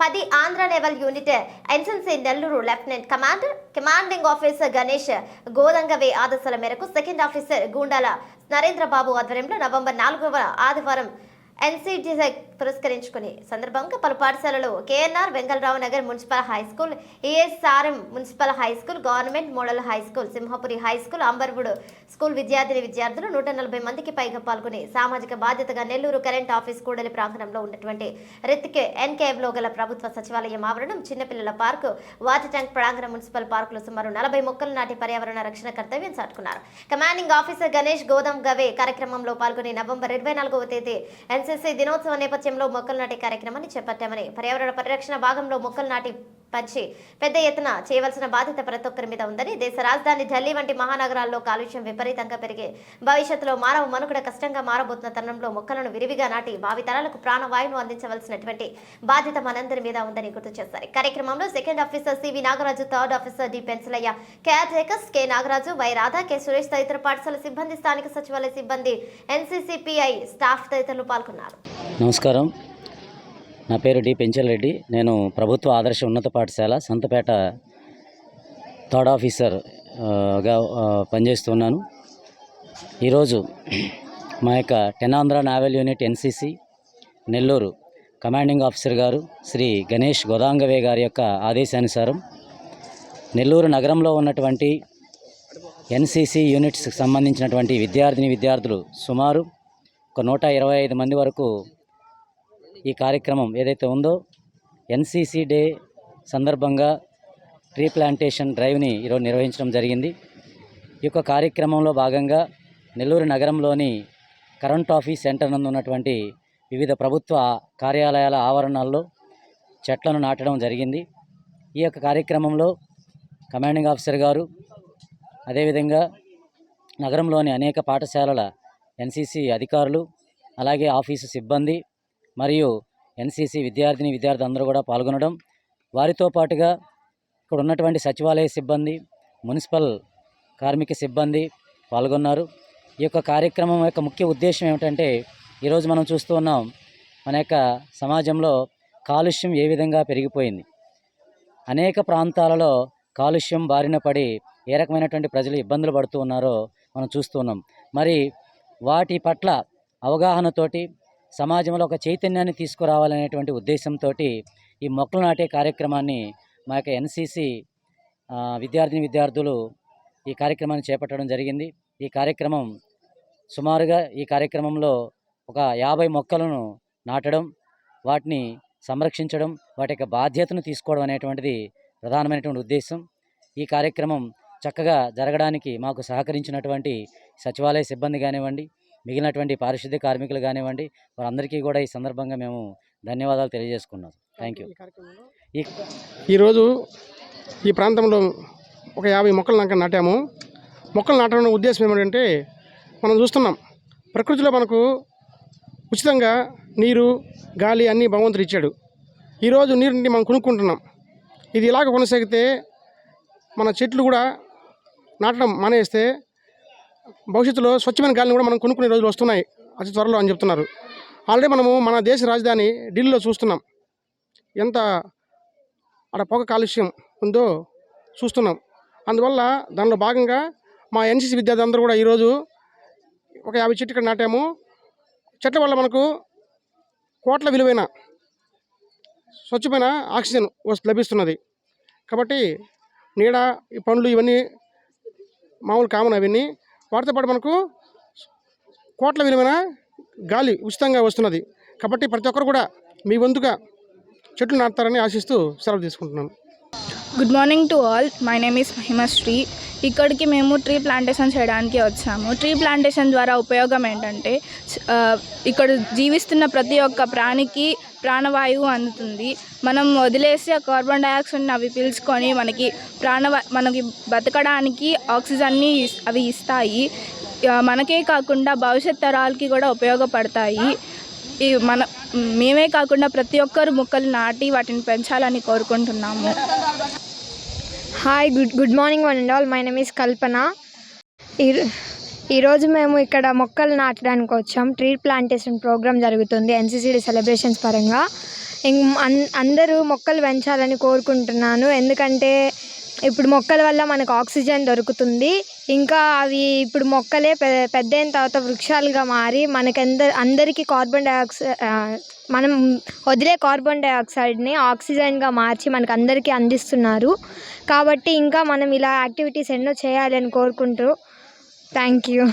10 Andhra naval unit NSC Nellore lieutenant commanding officer Ganesh Godangave ఆదేశాల మేరకు second officer గూండాల నరేంద్రబాబు ఆధ్వర్యంలో నవంబర్ 4వ ఆదివారం ఎన్సీడీ పురస్కరించుకుని సందర్భంగా పలు పాఠశాలలు KNR Vengalarao Nagar municipal high school, ESRM municipal high school, government model high school, Simhapuri high school, Amberwood school విద్యార్థులు 140 మందికి పైగా పాల్గొని సామాజిక బాధ్యతగా నెల్లూరు కరెంట్ ఆఫీస్ కూడలి ప్రాంగణంలో ఉన్నటువంటి రితిక్ ఎన్కేవ్లో గల ప్రభుత్వ సచివాలయం ఆవరణం, చిన్నపిల్లల పార్కు, వాటర్ ట్యాంక్ ప్రాంగణం, మున్సిపల్ పార్కులో సుమారు 40 మొక్కలు నాటి పర్యావరణ రక్షణ కర్తవ్యం చాటుకున్నారు. కమాండింగ్ ఆఫీసర్ గణేష్ గోదంగవే కార్యక్రమంలో పాల్గొని నవంబర్ 24వ తేదీ ఎన్సీసీ దినోత్సవ నేపథ్యంలో మొక్కలు నాటే కార్యక్రమాన్ని చేపట్టామని, పర్యావరణ పరిరక్షణ భాగంలో మొక్కలు నాటి పంచి పెద్ద ఎత్తున చేయవలసిన బాధ్యత ప్రతి ఒక్కరి మీద ఉందని, దేశ రాజధాని ఢిల్లీ వంటి మహానగరాల్లో కాలుష్యం విపరీతంగా పెరిగి భవిష్యత్తులో మానవ మనుగడ కష్టంగా మారబోతున్న తరుణంలో మొక్కలను విరివిగా నాటి భావితరాలకు ప్రాణవాయువును అందించవలసినటువంటి బాధ్యత మనందరి మీద ఉందని గుర్తు చేశారు. కార్యక్రమంలో second officer CV Nagaraju, third officer D Pensilayya, caretakers K Nagaraju, Y Radha, K Suresh తదితర పాఠశాల సిబ్బంది, స్థానిక సచివాలయ సిబ్బంది, ఎన్సీసీపీఐ స్టాఫ్ తదితరులు పాల్గొన్నారు. నమస్కారం. నా పేరు డి పెంచలరెడ్డి. నేను ప్రభుత్వ ఆదర్శ ఉన్నత పాఠశాల సంతపేట థర్డ్ ఆఫీసర్గా పనిచేస్తున్నాను. ఈరోజు మా యొక్క 10 Andhra naval unit NCC Nellore commanding officer గారు శ్రీ గణేష్ గోదంగవే గారి యొక్క ఆదేశానుసారం నెల్లూరు నగరంలో ఉన్నటువంటి ఎన్సీసీ యూనిట్స్కి సంబంధించినటువంటి విద్యార్థులు సుమారు ఒక 125 మంది వరకు ఈ కార్యక్రమం ఏదైతే ఉందో ఎన్సీసీ డే సందర్భంగా ట్రీ ప్లాంటేషన్ డ్రైవ్ని ఈరోజు నిర్వహించడం జరిగింది. ఈ యొక్క కార్యక్రమంలో భాగంగా నెల్లూరు నగరంలోని కరెంట్ ఆఫీస్ సెంటర్ నందు ఉన్నటువంటి వివిధ ప్రభుత్వ కార్యాలయాల ఆవరణాల్లో చెట్లను నాటడం జరిగింది. ఈ యొక్క కార్యక్రమంలో కమాండింగ్ ఆఫీసర్ గారు, అదేవిధంగా నగరంలోని అనేక పాఠశాలల ఎన్సీసీ అధికారులు, అలాగే ఆఫీసు సిబ్బంది మరియు ఎన్సీసీ విద్యార్థులు అందరూ కూడా పాల్గొనడం, వారితో పాటుగా ఇక్కడ ఉన్నటువంటి సచివాలయ సిబ్బంది, మున్సిపల్ కార్మిక సిబ్బంది పాల్గొన్నారు. ఈ యొక్క కార్యక్రమం యొక్క ముఖ్య ఉద్దేశం ఏమిటంటే, ఈరోజు మనం చూస్తూ ఉన్నాం మన యొక్క సమాజంలో కాలుష్యం ఏ విధంగా పెరిగిపోయింది. అనేక ప్రాంతాలలో కాలుష్యం బారిన పడి ఏ రకమైనటువంటి ప్రజలు ఇబ్బందులు పడుతూ ఉన్నారో మనం చూస్తూ ఉన్నాం. మరి వాటి పట్ల అవగాహనతోటి సమాజంలో ఒక చైతన్యాన్ని తీసుకురావాలనేటువంటి ఉద్దేశంతో ఈ మొక్కలు నాటే కార్యక్రమాన్ని మా యొక్క ఎన్సీసీ విద్యార్థులు ఈ కార్యక్రమాన్ని చేపట్టడం జరిగింది. ఈ కార్యక్రమం సుమారుగా ఈ కార్యక్రమంలో ఒక 50 మొక్కలను నాటడం, వాటిని సంరక్షించడం, వాటి యొక్క బాధ్యతను తీసుకోవడం అనేటువంటిది ప్రధానమైనటువంటి ఉద్దేశం. ఈ కార్యక్రమం చక్కగా జరగడానికి మాకు సహకరించినటువంటి సచివాలయ సిబ్బంది కానివ్వండి, మిగిలినటువంటి పారిశుద్ధ్య కార్మికులు కానివ్వండి, వారందరికీ కూడా ఈ సందర్భంగా మేము ధన్యవాదాలు తెలియజేసుకున్నాం. Thank you. ఈరోజు ఈ ప్రాంతంలో ఒక 50 మొక్కలు నాటాము. మొక్కలు నాటడం ఉద్దేశం ఏమిటంటే, మనం చూస్తున్నాం ప్రకృతిలో మనకు ఉచితంగా నీరు, గాలి అన్నీ భగవంతుడు ఇచ్చాడు. ఈరోజు నీరుని మనం కొనుక్కుంటున్నాం. ఇది ఇలాగ కొనసాగితే మన చెట్లు కూడా నాటడం మానేస్తే భవిష్యత్తులో స్వచ్ఛమైన గాలిని కూడా మనం కొనుక్కునే రోజులు వస్తున్నాయి అతి త్వరలో అని చెప్తున్నారు. ఆల్రెడీ మనము మన దేశ రాజధాని ఢిల్లీలో చూస్తున్నాం, ఎంత అక్కడ పొగ కాలుష్యం ఉందో చూస్తున్నాం. అందువల్ల దానిలో భాగంగా మా ఎన్సీసీ విద్యార్థులందరూ కూడా ఈరోజు ఒక 50 చెట్లు ఇక్కడ నాటాము. చెట్ల వల్ల మనకు కోట్ల విలువైన స్వచ్ఛమైన ఆక్సిజన్ లభిస్తున్నది. కాబట్టి నీడ, ఈ పండ్లు ఇవన్నీ మామూలు కామన్. అవన్నీ వాటితో పాటు మనకు కోట్ల విలువైన గాలి ఉచితంగా వస్తున్నది. కాబట్టి ప్రతి ఒక్కరు కూడా మీ వంతుగా చెట్లు నాటుతారని ఆశిస్తూ సెలవు తీసుకుంటున్నాను. Good morning to all. My name is Mahimasri. ఇక్కడికి మేము ట్రీ ప్లాంటేషన్ చేయడానికి వచ్చాము. ట్రీ ప్లాంటేషన్ ద్వారా ఉపయోగం ఏంటంటే, ఇక్కడ జీవిస్తున్న ప్రతి ఒక్క ప్రాణికి ప్రాణవాయువు అందుతుంది. మనం వదిలేసే కార్బన్ డైఆక్సైడ్ని అవి పీల్చుకొని మనకి బతకడానికి ఆక్సిజన్ని అవి ఇస్తాయి. మనకే కాకుండా భవిష్యత్ తరాలకి కూడా ఉపయోగపడతాయి. మేమే కాకుండా ప్రతి ఒక్కరు మొక్కలు నాటి వాటిని పెంచాలని కోరుకుంటున్నాము. Hi, good morning one and all. My name is Kalpana. ఈరోజు మేము ఇక్కడ మొక్కలు నాటడానికి వచ్చాం. ట్రీ ప్లాంటేషన్ ప్రోగ్రామ్ జరుగుతుంది ఎన్సీసీ సెలబ్రేషన్స్ పరంగా. అందరూ మొక్కలు పెంచాలని కోరుకుంటున్నాను. ఎందుకంటే ఇప్పుడు మొక్కల వల్ల మనకు ఆక్సిజన్ దొరుకుతుంది. ఇంకా అవి ఇప్పుడు మొక్కలే పెద్ద అయిన తర్వాత వృక్షాలుగా మారి అందరికీ మనం వదిలే కార్బన్ డైఆక్సైడ్ని ఆక్సిజన్గా మార్చి మనకు అందరికీ అందిస్తున్నారు. కాబట్టి ఇంకా మనం ఇలా యాక్టివిటీస్ ఎన్నో చేయాలని కోరుకుంటూ థ్యాంక్ యూ.